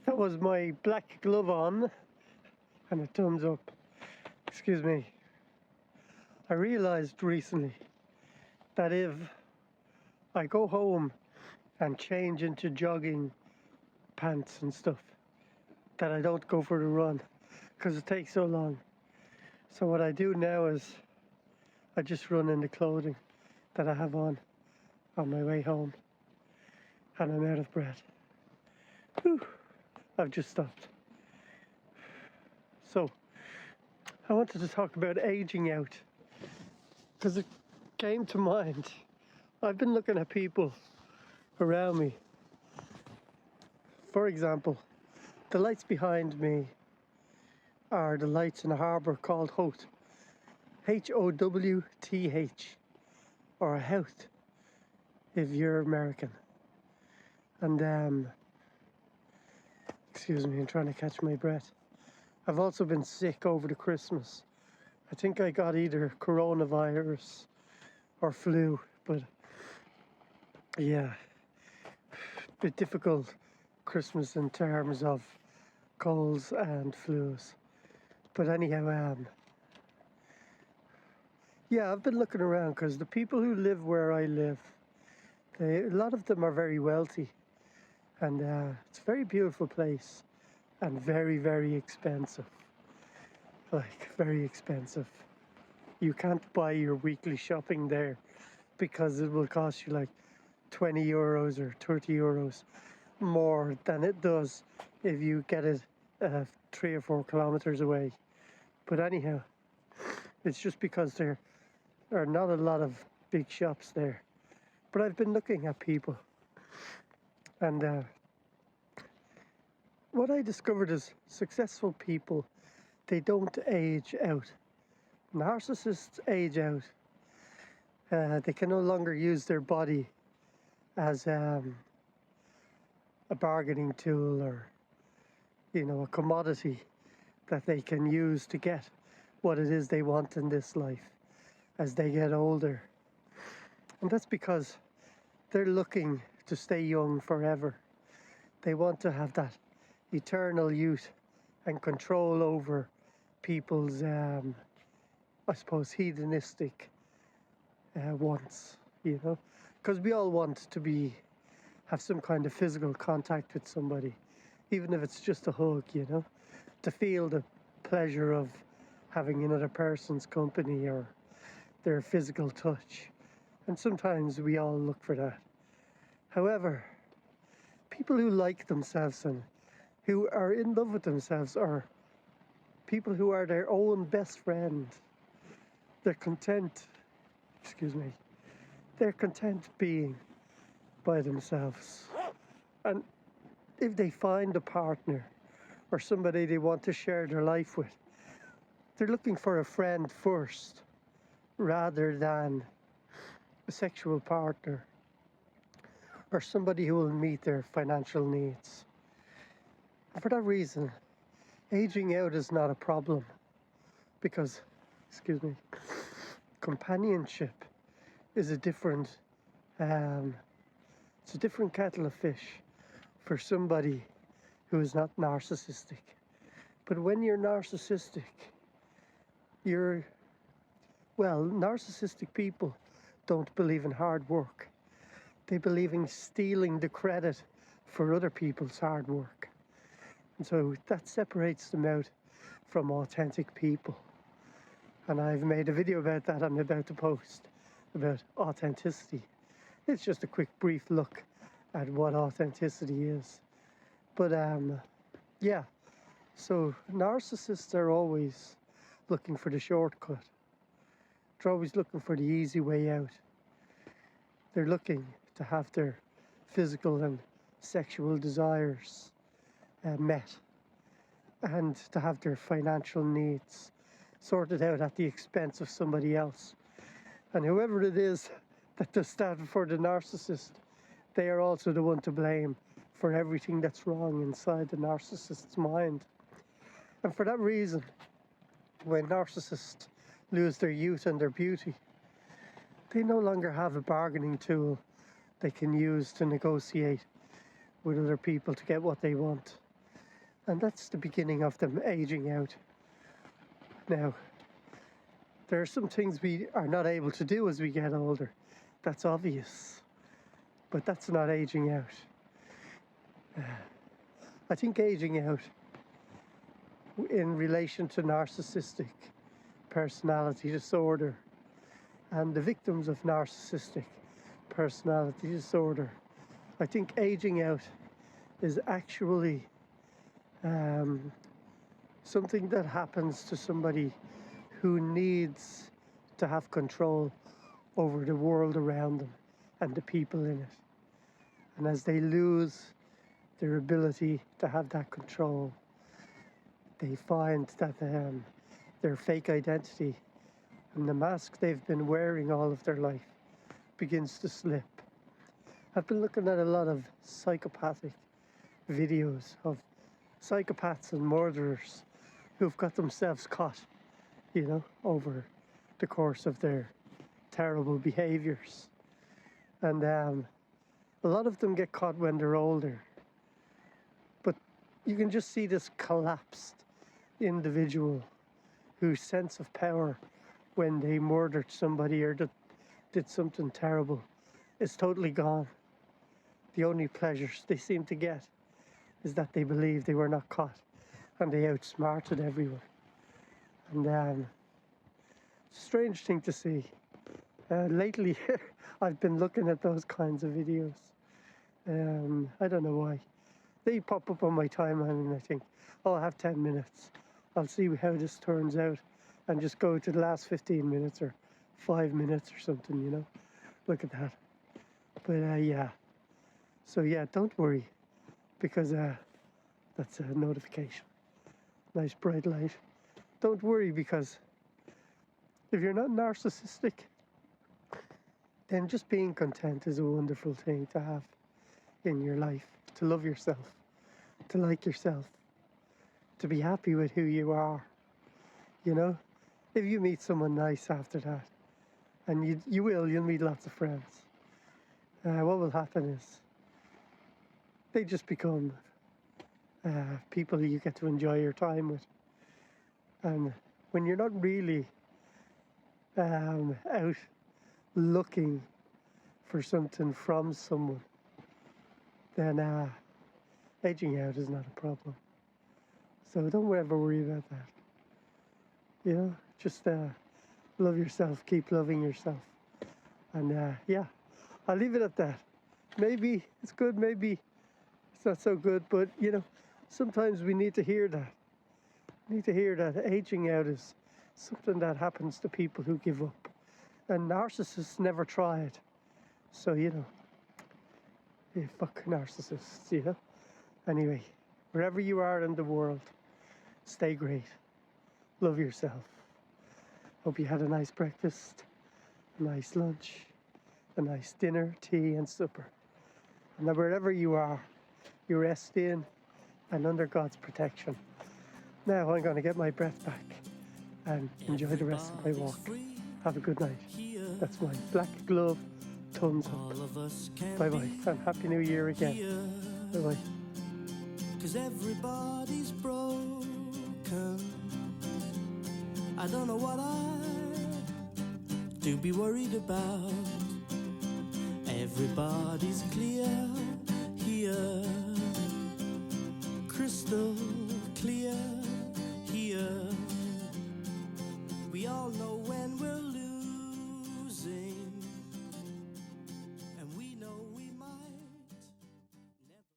That was my black glove on and a thumbs up. Excuse me. I realized recently that if I go home and change into jogging pants and stuff, that I don't go for the run because it takes so long. So what I do now is I just run in the clothing that I have on my way home, and I'm out of breath. Whew. I've just stopped. So I wanted to talk about aging out because it came to mind. I've been looking at people around me. For example, the lights behind me are the lights in a harbour called Howth. Howth, or Howth if you're American. And excuse me, I'm trying to catch my breath. I've also been sick over the Christmas. I think I got either coronavirus or flu, but yeah, a bit difficult Christmas in terms of colds and flus. But anyhow, yeah, I've been looking around because the people who live where I live, a lot of them are very wealthy, and it's a very beautiful place and very, very expensive. Like, very expensive. You can't buy your weekly shopping there because it will cost you like 20 euros or 30 euros more than it does if you get it 3 or 4 kilometers away. But anyhow, it's just because there are not a lot of big shops there. But I've been looking at people, and what I discovered is successful people, they don't age out. Narcissists age out. They can no longer use their body as a bargaining tool, or a commodity that they can use to get what it is they want in this life as they get older. And that's because they're looking to stay young forever. They want to have that eternal youth and control over people's, I suppose, hedonistic wants, because we all want to have some kind of physical contact with somebody, even if it's just a hug, to feel the pleasure of having another person's company or their physical touch. And sometimes we all look for that. However, people who like themselves and who are in love with themselves are people who are their own best friend. They're content, they're content being by themselves. And if they find a partner or somebody they want to share their life with, they're looking for a friend first rather than a sexual partner or somebody who will meet their financial needs. And for that reason, aging out is not a problem because, companionship is a different, it's a different kettle of fish for somebody who is not narcissistic. But when you're narcissistic, narcissistic people don't believe in hard work. They believe in stealing the credit for other people's hard work. And so that separates them out from authentic people. And I've made a video about that I'm about to post about authenticity. It's just a quick brief look at what authenticity is. But yeah, so narcissists are always looking for the shortcut. They're always looking for the easy way out. They're looking to have their physical and sexual desires met, and to have their financial needs sorted out at the expense of somebody else. And whoever it is that does that for the narcissist, they are also the one to blame for everything that's wrong inside the narcissist's mind. And for that reason, when narcissists lose their youth and their beauty, they no longer have a bargaining tool they can use to negotiate with other people to get what they want. And that's the beginning of them aging out. Now, there are some things we are not able to do as we get older. That's obvious. But that's not aging out. I think aging out in relation to narcissistic personality disorder and the victims of narcissistic personality disorder, I think aging out is actually something that happens to somebody who needs to have control over the world around them and the people in it. And as they lose their ability to have that control, they find that their fake identity and the mask they've been wearing all of their life begins to slip. I've been looking at a lot of psychopathic videos of psychopaths and murderers who've got themselves caught, over the course of their terrible behaviors. And a lot of them get caught when they're older. But you can just see this collapsed individual whose sense of power when they murdered somebody or did something terrible is totally gone. The only pleasures they seem to get is that they believe they were not caught and they outsmarted everyone. And it's a strange thing to see. Lately, I've been looking at those kinds of videos. I don't know why. They pop up on my timeline and I think, oh, I have 10 minutes. I'll see how this turns out and just go to the last 15 minutes or 5 minutes or something, Look at that. But yeah. So yeah, don't worry, because that's a notification. Nice bright light. Don't worry, because if you're not narcissistic, then just being content is a wonderful thing to have in your life. To love yourself, to like yourself, to be happy with who you are. If you meet someone nice after that, and you'll meet lots of friends, what will happen is they just become people you get to enjoy your time with. And when you're not really out looking for something from someone, then aging out is not a problem. So don't ever worry about that. Just love yourself, keep loving yourself. And yeah, I'll leave it at that. Maybe it's good, maybe it's not so good, but sometimes we need to hear that. We need to hear that aging out is something that happens to people who give up. And narcissists never try it. So, yeah, fuck narcissists, Anyway, wherever you are in the world, stay great. Love yourself. Hope you had a nice breakfast, a nice lunch, a nice dinner, tea and supper. And that wherever you are, you rest in and under God's protection. Now I'm going to get my breath back and enjoy the rest of my walk. Have a good night. That's my black glove, thumbs up. Bye-bye, and Happy New Year again. Bye-bye. 'Cause everybody's broken. I don't know what to be worried about. Everybody's clear here.